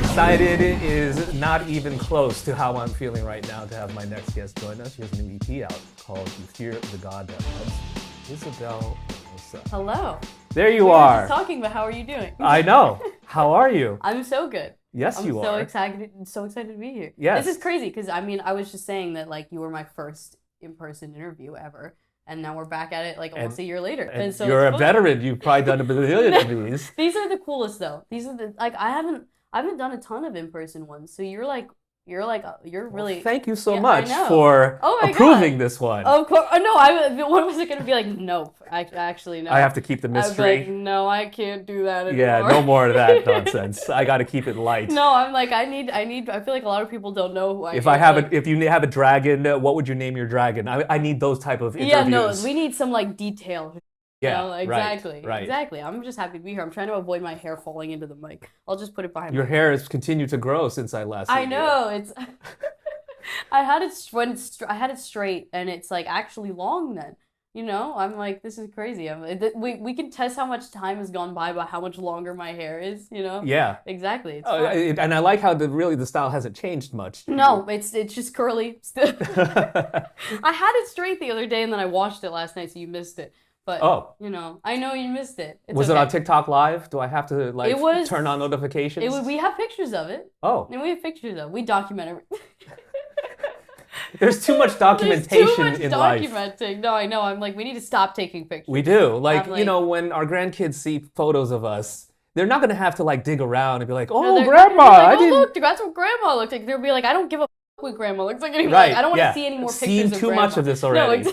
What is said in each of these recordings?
Excited is not even close to how I'm feeling right now to have my next guest join us. She has a new EP out called You Fear the God That Loves You. Isabel LaRosa. Hello. There you We are. were just talking about how are you doing? I know. How are you? I'm so good. Yes, you I'm so are. so excited to be here. Yes. This is crazy because I mean I was just saying that like you were my first in-person interview ever, and now we're back at it like almost a year later. And so you're a veteran. You've probably done a bazillion of these. These are the coolest though. These are the like I haven't done a ton of in-person ones. So you're really. Well, thank you so yeah, much for approving this one. Of course. No, what was it going to be like? Nope. Actually, no. I have to keep the mystery. I was like, no, I can't do that anymore. Yeah, no more of that nonsense. I got to keep it light. No, I'm like, I feel like a lot of people don't know who I am. If you have a dragon, what would you name your dragon? I need those type of interviews. Yeah, no, we need some like detail. Yeah, you know, exactly, right. Exactly. I'm just happy to be here. I'm trying to avoid my hair falling into the mic. I'll just put it behind. Your hair has continued to grow since I last. I know it's. I had it straight, and it's like actually long then. You know, I'm like, this is crazy. We can test how much time has gone by how much longer my hair is. You know. Yeah. Exactly. It's and I like how the style hasn't changed much. No, it's just curly. I had it straight the other day, and then I watched it last night, so you missed it. But, you know, I know you missed it. Was it on TikTok Live? Do I have to turn on notifications? We have pictures of it. Oh. And we have pictures of it. We document everything. There's too much documentation in life. Documenting. No, I know. I'm like, we need to stop taking pictures. We do. You know, when our grandkids see photos of us, they're not going to have to like dig around and be like, oh, grandma. Like, look, that's what grandma looked like. They'll be like, I don't give a what grandma looks like anymore. Right. Like, I don't want to see any more pictures Seen of too grandma. much of this already. No,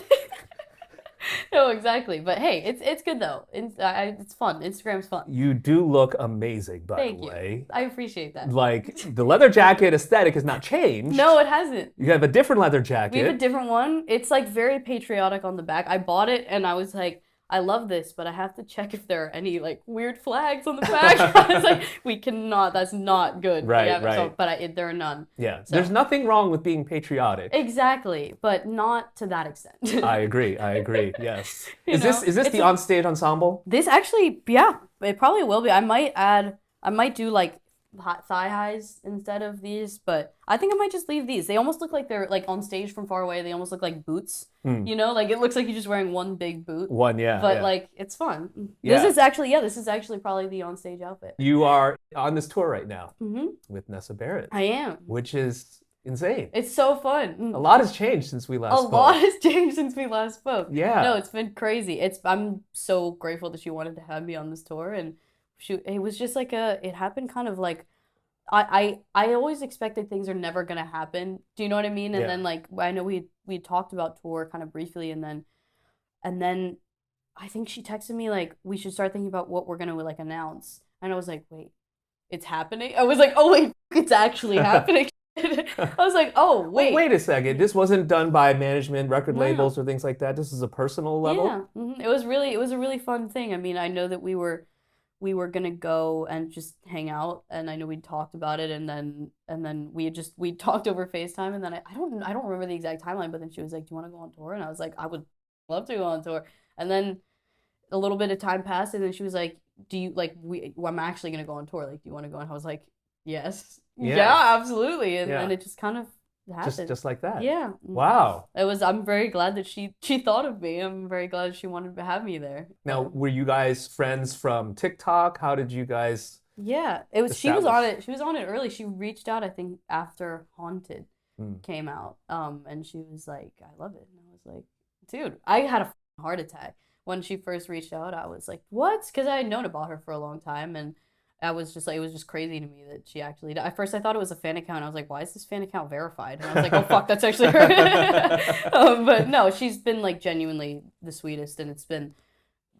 no, exactly. But hey, it's good though. It's fun. Instagram's fun. You do look amazing, by the way. Thank you. I appreciate that. Like, the leather jacket aesthetic has not changed. No, it hasn't. You have a different leather jacket. We have a different one. It's like very patriotic on the back. I bought it and I was like, I love this, but I have to check if there are any like weird flags on the back. I was like, we cannot. That's not good. Right. But there are none. Yeah. So. There's nothing wrong with being patriotic. Exactly, but not to that extent. I agree. Yes. Is this the onstage ensemble? This actually, yeah, it probably will be. I might do like thigh highs instead of these, but I think I might just leave these. They almost look like they're like on stage from far away. They almost look like boots. You know, like it looks like you're just wearing one big boot. But like it's fun. Yeah. This is actually probably the onstage outfit. You are on this tour right now with Nessa Barrett. I am. Which is insane. It's so fun. A lot has changed since we last spoke. A lot has changed since we last spoke. Yeah. No, it's been crazy. I'm so grateful that she wanted to have me on this tour, and it was just like it happened kind of like I always expected things are never gonna happen. Do you know what I mean? And then like I know we talked about tour kind of briefly, and then I think she texted me like we should start thinking about what we're gonna like announce, and I was like, wait, it's happening? I was like, oh wait, it's actually happening. I was like, oh wait. Wait a second. This wasn't done by management, record labels, or things like that. This is a personal level. Yeah, It was a really fun thing. I mean, I know that we were gonna go and just hang out, and I know we talked about it, and then we talked over FaceTime, and then I don't remember the exact timeline, but then she was like, do you want to go on tour? And I was like, I would love to go on tour. And then a little bit of time passed, and then she was like, do you like I'm actually gonna go on tour, like do you want to go? And I was like, yes. Yeah, absolutely. And then it just kind of happened. Just like that. Yeah. Wow. I'm very glad that she thought of me. I'm very glad she wanted to have me there. Now, were you guys friends from TikTok? How did you guys? Yeah, it was. She was on it. She was on it early. She reached out, I think, after Haunted came out. And she was like, "I love it." And I was like, "Dude, I had a heart attack when she first reached out." I was like, "What?" Because I had known about her for a long time, and I was just like, it was just crazy to me that she actually. At first, I thought it was a fan account. I was like, "Why is this fan account verified?" And I was like, "Oh fuck, that's actually her." But no, she's been like genuinely the sweetest, and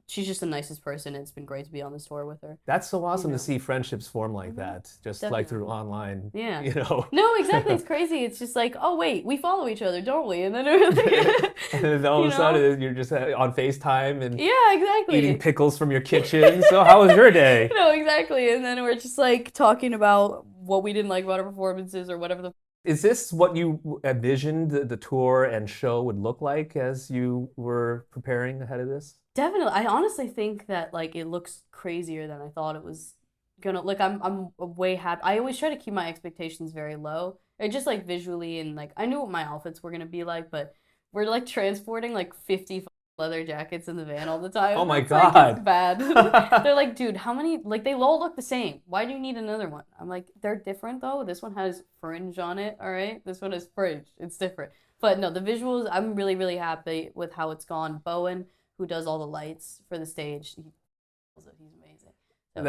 she's just the nicest person. And it's been great to be on this tour with her. That's so awesome to see friendships form like that, just like through online. Yeah, you know. No, exactly. It's crazy. It's just like, oh wait, we follow each other, don't we? And then and then all of a sudden you're just on FaceTime and exactly eating pickles from your kitchen. So how was your day? No, exactly. And then we're just like talking about what we didn't like about our performances or whatever. Is this what you envisioned the tour and show would look like as you were preparing ahead of this? Definitely. I honestly think that like it looks crazier than I thought it was gonna look. I'm way happy. I always try to keep my expectations very low. And just like visually and like I knew what my outfits were gonna be like, but we're like transporting like 50 leather jackets in the van all the time. Oh my It's God. like, it's bad. They're like, dude, how many? Like they all look the same. Why do you need another one? I'm like, they're different though. This one has fringe on it. All right, this one has fringe. It's different. But no, the visuals. I'm really really happy with how it's gone. Bowen, who does all the lights for the stage, he's amazing. So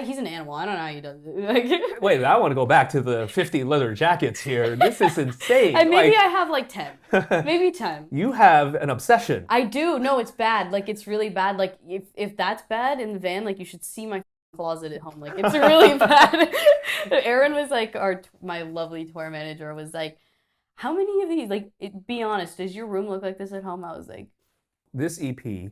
he's an animal. I don't know how he does it. Wait, I want to go back to the 50 leather jackets here. This is insane. And maybe I have like 10. Maybe 10. You have an obsession. I do. No, it's bad. Like, it's really bad. Like, if that's bad in the van, like, you should see my closet at home. Like, it's really bad. Aaron was like, my lovely tour manager was like, how many of these, like, be honest, does your room look like this at home? I was like, this EP,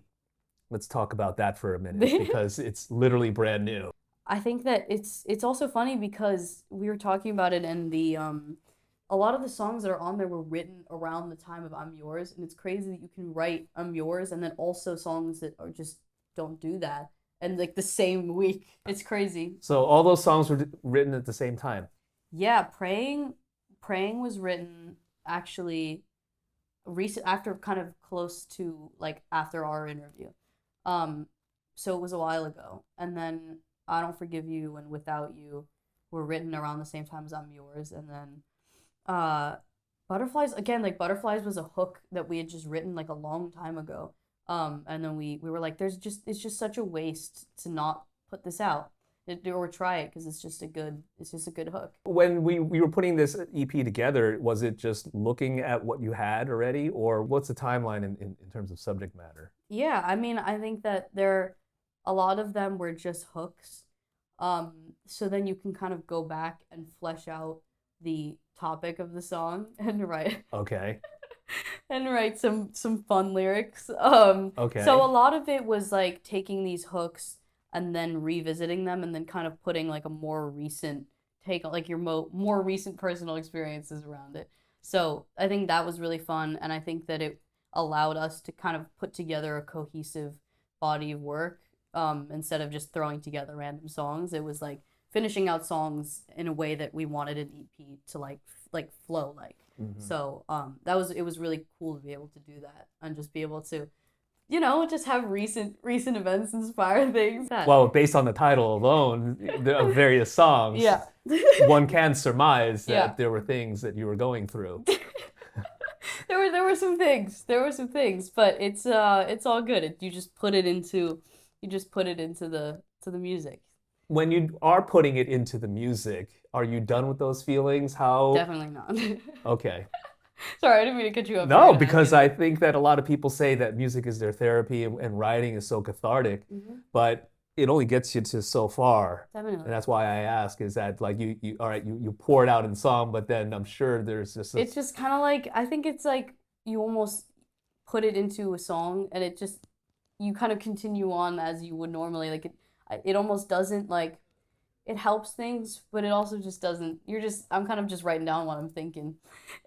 let's talk about that for a minute because it's literally brand new. I think that it's also funny because we were talking about it and a lot of the songs that are on there were written around the time of I'm Yours, and it's crazy that you can write I'm Yours and then also songs that are just don't do that and like the same week. It's crazy. So all those songs were written at the same time. Yeah, Praying was written actually recent after kind of close to like after our interview. So it was a while ago. And then I Don't Forgive You and Without You were written around the same time as I'm Yours. And then Butterflies, again, like Butterflies was a hook that we had just written like a long time ago. And then we were like, it's just such a waste to not put this out or try it because it's just a good hook. When we were putting this EP together, was it just looking at what you had already, or what's the timeline in terms of subject matter? Yeah, I mean, I think that a lot of them were just hooks. So then you can kind of go back and flesh out the topic of the song and write. Okay. And write some fun lyrics. Okay. So a lot of it was like taking these hooks and then revisiting them and then kind of putting like a more recent take on like your more recent personal experiences around it. So I think that was really fun, and I think that it allowed us to kind of put together a cohesive body of work instead of just throwing together random songs. It was like finishing out songs in a way that we wanted an EP to like flow like. Mm-hmm. So it was really cool to be able to do that and just be able to, you know, just have recent events inspire things. Well, based on the title alone of various songs, yeah. One can surmise that there were things that you were going through. There were some things, but it's all good. You just put it into the music. When you are putting it into the music, are you done with those feelings? How? Definitely not. Okay. Sorry, I didn't mean to cut you off. No, because I think that a lot of people say that music is their therapy and writing is so cathartic, but it only gets you to so far. Definitely. And that's why I ask, is that like you pour it out in song, but then I'm sure there's just it's just kind of like, I think it's like you almost put it into a song and it just, you kind of continue on as you would normally. Like it almost doesn't like, it helps things, but it also just doesn't. I'm kind of just writing down what I'm thinking.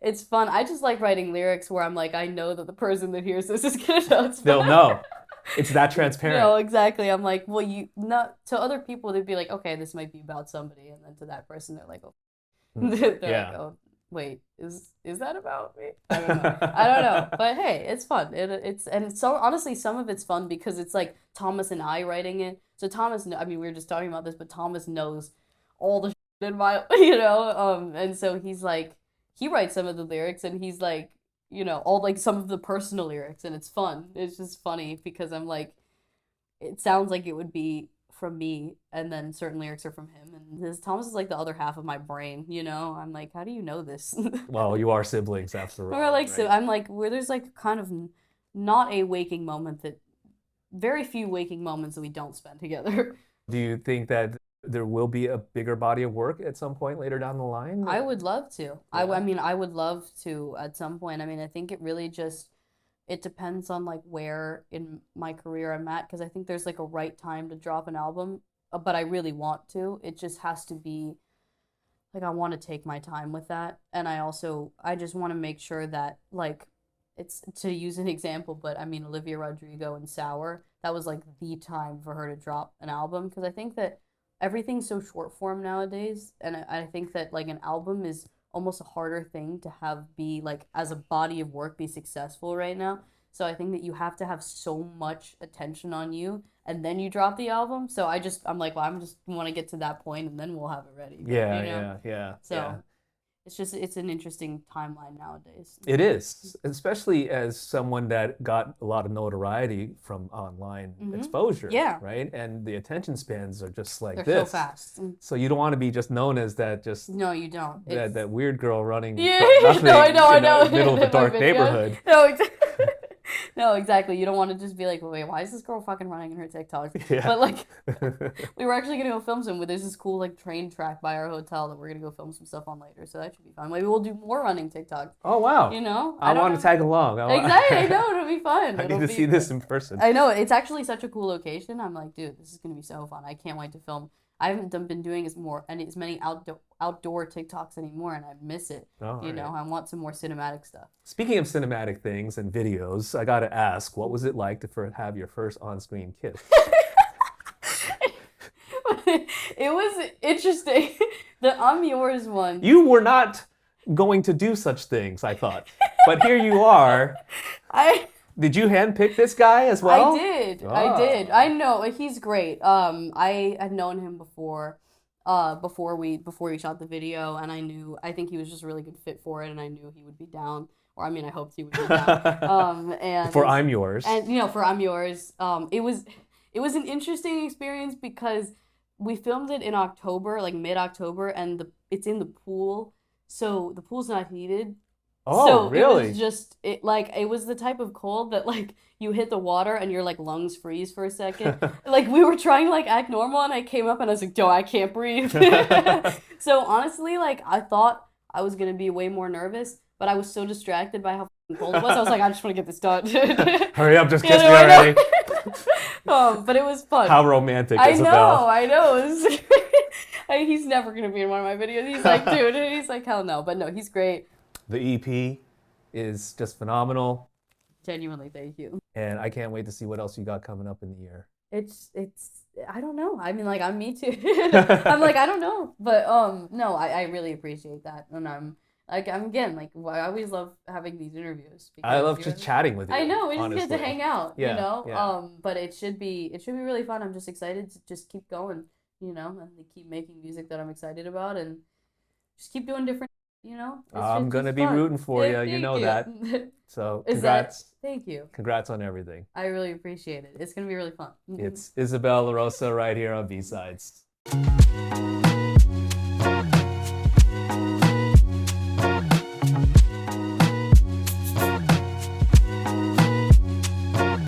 It's fun. I just like writing lyrics where I'm like, I know that the person that hears this is gonna know it's fun. They'll know. It's that transparent. No, exactly. I'm like, well, to other people, they'd be like, okay, this might be about somebody. And then to that person, they're like, oh, they're like, oh, wait, is that about me? I don't know. But hey, it's fun. And so honestly, some of it's fun because it's like Thomas and I writing it. So Thomas, I mean, we were just talking about this, but Thomas knows all the shit in my, and so he's like, he writes some of the lyrics and he's like, all like some of the personal lyrics, and it's fun. It's just funny because I'm like, it sounds like it would be from me, and then certain lyrics are from him, and Thomas is like the other half of my brain, I'm like, how do you know this? Well, you are siblings after all. Or like, right? So I'm like, where there's like kind of not a waking moment very few waking moments that we don't spend together. Do you think that there will be a bigger body of work at some point later down the line? I would love to. Yeah. I mean, I would love to at some point. I mean, I think it really it depends on like where in my career I'm at, because I think there's like a right time to drop an album, but I really want to. It just has to be like, I want to take my time with that. And I just want to make sure that like, it's, to use an example, but I mean, Olivia Rodrigo and Sour, that was like the time for her to drop an album, because I think that everything's so short form nowadays, and I think that like an album is almost a harder thing to have be like as a body of work be successful right now. So I think that you have to have so much attention on you, and then you drop the album. So I'm like, well, I'm just want to get to that point, and then we'll have it ready. Yeah, you know? yeah. So it's an interesting timeline nowadays. It is, especially as someone that got a lot of notoriety from online exposure. Yeah. Right? And the attention spans are just like They're this. so fast. So you don't want to be just known as that No, you don't. That weird girl running yeah, nothing I know. in the middle of a dark neighborhood. No, exactly. No, exactly. You don't want to just be like, wait, why is this girl fucking running in her TikToks? Yeah. But like, we were actually gonna go film some. There's this cool like train track by our hotel that we're gonna go film some stuff on later. So that should be fun. Maybe we'll do more running TikToks. Oh wow! You know, I want to tag along. Exactly. I know it'll be fun. I need to see this in person. I know it's actually such a cool location. I'm like, dude, this is gonna be so fun. I can't wait to film. I haven't been doing as many outdoor TikToks anymore, and I miss it. You know, I want some more cinematic stuff. Speaking of cinematic things and videos, I gotta ask, what was it like to have your first on-screen kiss? It was interesting. The I'm Yours one. You were not going to do such things, I thought, but here you are. Did you handpick this guy as well? I did. Oh. I did. I know he's great. I had known him before we shot the video, and I think he was just a really good fit for it, and I knew he would be down. Or I mean, I hoped he would be down. And for I'm Yours. And for I'm Yours. It was an interesting experience because we filmed it in October, like mid-October, and it's in the pool, so the pool's not heated. Oh, so really? It was the type of cold that like you hit the water and your like lungs freeze for a second. Like we were trying to like act normal, and I came up and I was like, "Yo, I can't breathe." So honestly, like I thought I was gonna be way more nervous, but I was so distracted by how cold it was. I was like, I just want to get this done. Hurry up, just kiss me already. But it was fun. How romantic, Isabel. I know. He's never gonna be in one of my videos. He's like, dude. He's like, hell no. But no, he's great. The EP is just phenomenal. Genuinely, thank you. And I can't wait to see what else you got coming up in the year. It's I don't know. I mean, like, me too. I'm like, I don't know. But no, I really appreciate that. And I'm again, like, I always love having these interviews. I love just chatting with you. I know, we just honestly. get to hang out, yeah, you know? Yeah. But it should be really fun. I'm just excited to just keep going, you know, and keep making music that I'm excited about, and just keep doing different. You know, I'm gonna be rooting for you. You know that. So congrats. Thank you. Congrats on everything. I really appreciate it. It's gonna be really fun. It's Isabel LaRosa right here on B-Sides.